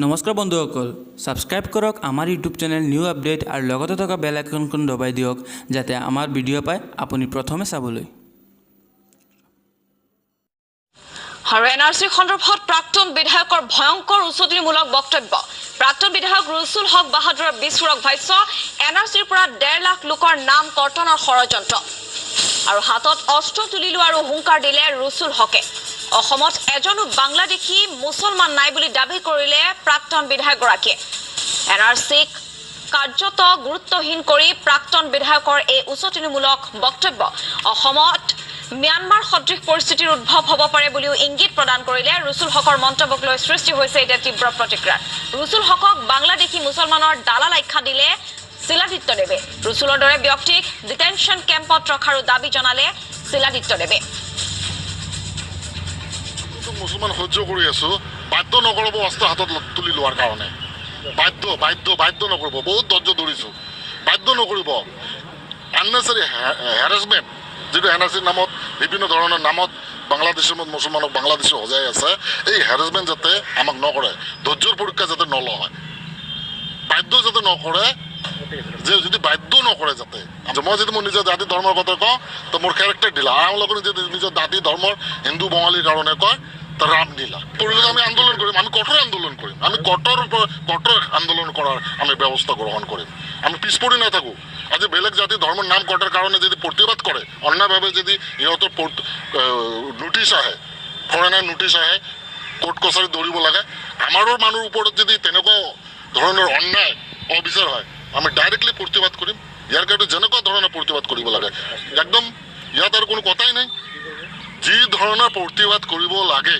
নমস্কাৰ বন্ধুসকল, ছাবস্ক্ৰাইব কৰক আমাৰ ইউটিউব চেনেল নিউ আপডেট আৰু লগতে থকা বেল আইকনখন দবাই দিয়ক যাতে আমাৰ ভিডিঅ' পায় আপুনি প্ৰথমে চাবলৈ। আৰু এনআৰসি সন্দৰ্ভত প্ৰাক্তন বিধায়কৰ ভয়ংকৰ উচতনিমূলক বক্তব্য। প্ৰাক্তন বিধায়ক ৰুছুল হক বাহাদুৰৰ বিস্ফোৰক ভাষ্য, এনআৰসিৰ পৰা 1.5 লাখ লোকৰ নাম কৰ্তনৰ ষড়যন্ত্ৰ। আৰু হাতত অস্ত্ৰ তুলি লোৱা আৰু হুংকাৰ দিলে ৰুছুল হকে। অসমত এজনো বাংলাদেশী মুছলমান নাই বুলি দাবী কৰিলে প্ৰাক্তন বিধায়কগৰাকীয়ে। এনআৰসিক কাৰ্যত গুৰুত্বহীন কৰি প্ৰাক্তন বিধায়কৰ এই উচতনিমূলক বক্তব্য অসমত ম্যানমাৰ সদৃশ পৰিস্থিতিৰ উদ্ভৱ হ'ব পাৰে বুলিও ইংগিত প্ৰদান কৰিলে। ৰুছুল হকৰ মন্তব্যক লৈ সৃষ্টি হৈছে এতিয়া তীব্ৰ প্ৰতিক্ৰিয়া। ৰুছুল হকক বাংলাদেশী মুছলমানৰ দালাল আখ্যা দিলে শিলাদিত্যদেৱে। ৰুছুলৰ দৰে ব্যক্তিক ডিটেনশ্যন কেম্পত ৰখাৰো দাবী জনালে শিলাদিত্যদেৱে। মুছলমান সহ্য কৰি আছো, বাধ্য নকৰিব অস্ত্ৰ হাতত তুলি লোৱাৰ কাৰণে। বাধ্য নকৰিব, বহুত ধৈৰ্য ধৰিছো, বাধ্য নকৰিব। আননেচাৰী হেৰাছমেণ্ট যিটো এনআৰচিৰ নামত বিভিন্ন ধৰণৰ নামত বাংলাদেশৰ মুছলমানক বাংলাদেশে সজাই আছে, এই হেৰাছমেণ্ট যাতে আমাক নকৰে, ধৈৰ্যৰ পৰীক্ষা যাতে নলয়, বাধ্য যাতে নকৰে। যে যদি বাধ্য নকৰে যাতে, মই যদি মোৰ নিজৰ জাতি ধৰ্মৰ কথা কওঁ তো মোৰ কেৰেক্টাৰ দিলা, আৰু লগত যদি নিজৰ জাতি ধৰ্মৰ হিন্দু বঙালীৰ কাৰণে কয় তো ৰাম দিলা। কৰিলে আমি আন্দোলন কৰিম, আমি কঠোৰ আন্দোলন কৰিম, আমি কঠোৰ আন্দোলন কৰাৰ আমি ব্যৱস্থা গ্ৰহণ কৰিম। আমি পিছ পৰি নাথাকোঁ। আজি বেলেগ জাতি ধৰ্মৰ নাম কটাৰ কাৰণে যদি প্ৰতিবাদ কৰে, অন্যায়ভাৱে যদি ইহঁতৰ নোটিছ আহে, ফৰেনাৰ নোটিছ আহে, কোৰ্ট কছাৰী দৌৰিব লাগে, আমাৰো মানুহৰ ওপৰত যদি তেনেকুৱা ধৰণৰ অন্যায় অবিচাৰ হয়, আমি ডাইৰেক্টলি প্ৰতিবাদ কৰিম। ইয়াৰ কাৰণে যেনেকুৱা ধৰণৰ প্ৰতিবাদ কৰিব লাগে, একদম ইয়াত আৰু কোনো কথাই নাই। যি ধৰণৰ প্ৰতিবাদ কৰিব লাগে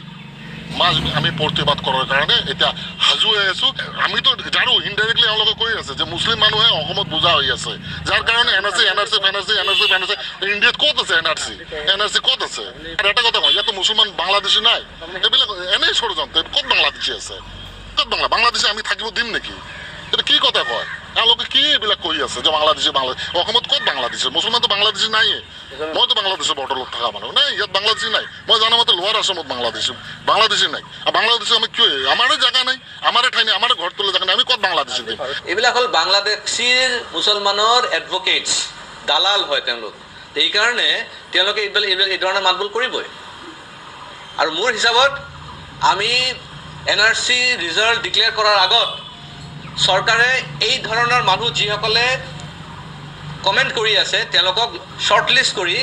আমি প্ৰতিবাদ কৰাৰ কাৰণে এতিয়া সাজু হৈ আছো। আমিতো জানো ইনডাইৰেক্টলি এওঁলোকে কৈ আছে যে মুছলিম মানুহে অসমত বুজা হৈ আছে, যাৰ কাৰণে এনআৰচি ইণ্ডিয়াত ক'ত আছে? এনআৰচি ক'ত আছে? আৰু এটা কথা কয়, ইয়াতো মুছলমান বাংলাদেশী নাই, এইবিলাক এনেই ষড়যন্ত্ৰ। ক'ত বাংলাদেশী আছে? ক'ত বাংলাদেশী আমি থাকিব দিম নেকি? এটা কি কথা কয় এওঁলোকে? কি এইবিলাক কৈ আছে যে বাংলাদেশী অসমত ক'ত বাংলাদেশী? মুছলমানতো বাংলাদেশী নাইয়ে। মইতো বাংলাদেশৰ বৰ্ডাৰত থকা মানুহ নাই, ইয়াত বাংলাদেশী নাই। মই জানো মতে লোৱাৰ আসামত বাংলাদেশী নাই। আৰু বাংলাদেশী আমি কিয়? আমাৰে জেগা নাই, আমাৰে ঠাই নাই, আমাৰে ঘৰ তোলে জেগা নাই, আমি ক'ত বাংলাদেশী দিম? এইবিলাক হ'ল বাংলাদেশীৰ মুছলমানৰ এডভকেটছ, দালাল হয় তেওঁলোক। এইকাৰণে তেওঁলোকে এইবিলাক এই ধৰণে মাতবোল কৰিবই। আৰু মোৰ হিচাপত আমি এনআৰচি ৰিজাল্ট ডিক্লেয়াৰ কৰাৰ আগত চৰকাৰে এই ধৰণৰ মানুহ যিসকলে কমেণ্ট কৰি আছে তেওঁলোকক শ্বৰ্ট লিষ্ট কৰি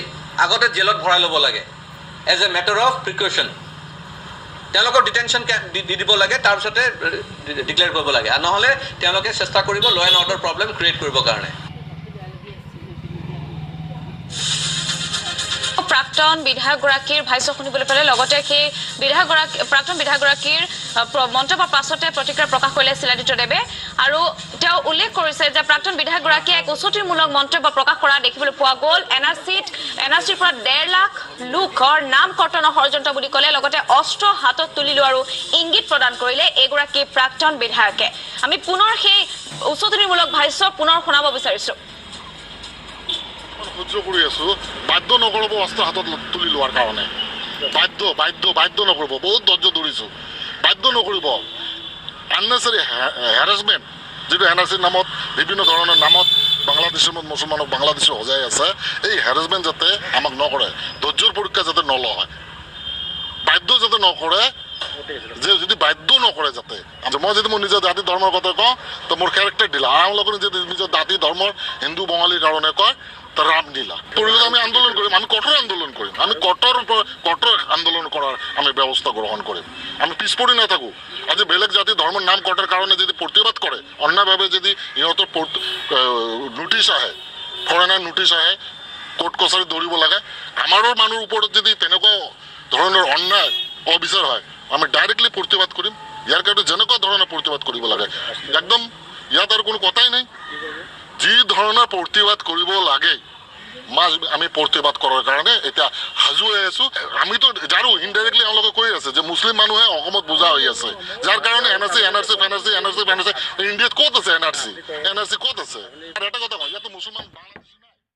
আগতে জেলত ভৰাই ল'ব লাগে, as a matter of precaution. তেওঁলোকক ডিটেনশ্যন দি দিব লাগে, তাৰপিছতে ডিক্লেয়াৰ কৰিব লাগে। আৰু নহ'লে তেওঁলোকে চেষ্টা কৰিব ল' এণ্ড অৰ্ডাৰ প্ৰব্লেম ক্ৰিয়েট কৰিবৰ কাৰণে। প্ৰাক্তন বিধায়কগৰাকীৰ ভাষ্য শুনিবলৈ পালে, লগতে সেই প্ৰাক্তন বিধায়কগৰাকীৰ মন্তব্যৰ পাছতে প্ৰতিক্ৰিয়া প্ৰকাশ কৰিলে শিলাদিত্যদেৱে। আৰু তেওঁ উল্লেখ কৰিছে যে প্ৰাক্তন বিধায়কগৰাকীয়ে এক উচতনিমূলক মন্তব্য প্ৰকাশ কৰা দেখিবলৈ পোৱা গ'ল। এনআৰচিৰ পৰা 1.5 লাখ লোকৰ নাম কৰ্তনৰ ষড়যন্ত্ৰ বুলি ক'লে, লগতে অস্ত্ৰ হাতত তুলি লোৱাৰো ইংগিত প্ৰদান কৰিলে এইগৰাকী প্ৰাক্তন বিধায়কে। আমি পুনৰ সেই উচতনিমূলক ভাষ্য পুনৰ শুনাব বিচাৰিছোঁ। সহ্য কৰি আছো, বাধ্য নকৰিব অস্ত্ৰ হাতত তুলি লোৱাৰ কাৰণে। বাধ্য নকৰিব, বহুত ধৈৰ্য ধৰিছো, বাধ্য নকৰিব। আননেচাৰী হেৰাছমেণ্ট যিটো এনআৰচিৰ নামত বিভিন্ন ধৰণৰ নামত বাংলাদেশৰ মুছলমানক বাংলাদেশে সজাই আছে, এই হেৰাছমেণ্ট যাতে আমাক নকৰে, ধৈৰ্যৰ পৰীক্ষা যাতে নলয়, বাধ্য যাতে নকৰে। যে যদি বাধ্য নকৰে যাতে, মই যদি মোৰ নিজৰ জাতি ধৰ্মৰ কথা কওঁ তো মোৰ কেৰেক্টাৰ দিলা, আৰু লগত যদি নিজৰ জাতি ধৰ্মৰ হিন্দু বঙালীৰ কাৰণে কয় তো ৰাম দিলা। কৰিলে আমি আন্দোলন কৰিম, আমি কঠোৰ আন্দোলন কৰিম, আমি কঠোৰ আন্দোলন কৰাৰ আমি ব্যৱস্থা গ্ৰহণ কৰিম। আমি পিছ পৰি নাথাকোঁ। আজি বেলেগ জাতি ধৰ্মৰ নাম কটাৰ কাৰণে যদি প্ৰতিবাদ কৰে, অন্যায়ভাৱে যদি ইহঁতৰ নোটিছ আহে, ফৰেনাৰ নোটিছ আহে, কোৰ্ট কছাৰী দৌৰিব লাগে, আমাৰো মানুহৰ ওপৰত যদি তেনেকুৱা ধৰণৰ অন্যায় অবিচাৰ হয়, আমি ডাইৰেক্টলি প্ৰতিবাদ কৰিম। ইয়াৰ কাৰণে যেনেকুৱা ধৰণৰ প্ৰতিবাদ কৰিব লাগে, একদম ইয়াত আৰু কোনো কথাই নাই। যি ধৰণৰ প্ৰতিবাদ কৰিব লাগে আমি প্ৰতিবাদ কৰাৰ কাৰণে এতিয়া সাজু হৈ আছো। আমিতো জানো ইনডাইৰেক্টলি এওঁলোকে কৈ আছে যে মুছলিম মানুহে অসমত বুজা হৈ আছে, যাৰ কাৰণে এনআৰচি ইণ্ডিয়াত ক'ত আছে? এনআৰচি ক'ত আছে? আৰু এটা কথা কয়, ইয়াতো মুছলমান